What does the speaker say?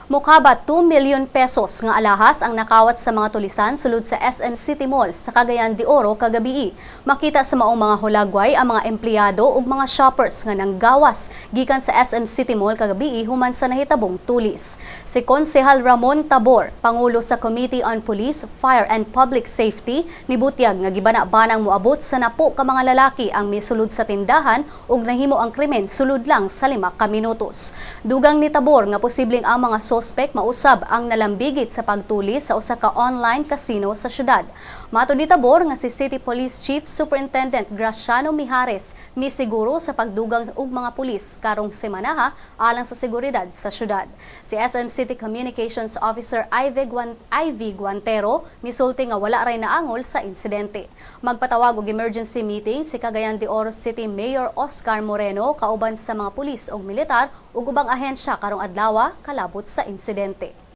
Mukhabat 2 milyon pesos nga alahas ang nakawat sa mga tulisan sulod sa SM City Mall sa Cagayan de Oro kagabi. Makita sa maong mga hulagway ang mga empleyado ug mga shoppers nga nanggawas gikan sa SM City Mall kagabi human sa nahitabong tulis. Si Konsehal Ramon Tabor, pangulo sa Committee on Police, Fire and Public Safety, nibutyag nga gibana-banang moabot sa 10 ka mga lalaki ang misulod sa tindahan ug nahimo ang krimen sulod lang sa 5 ka minutos. Dugang ni Tabor nga posibleng ang mga suspect mausab ang nalambigit sa pagtuli sa usa ka online casino sa syudad. Matud ni Tabor nga si City Police Chief Superintendent Graciano Mijares misiguro sa pagdugang og mga pulis karong semana alang sa seguridad sa syudad. Si SM City Communications Officer Ivy Guantero misulti nga wala ray naangol sa insidente. Magpatawag og emergency meeting si Cagayan de Oro City Mayor Oscar Moreno kauban sa mga pulis ug militar ug ubang ahensya karong adlaw kalabot sa insidente.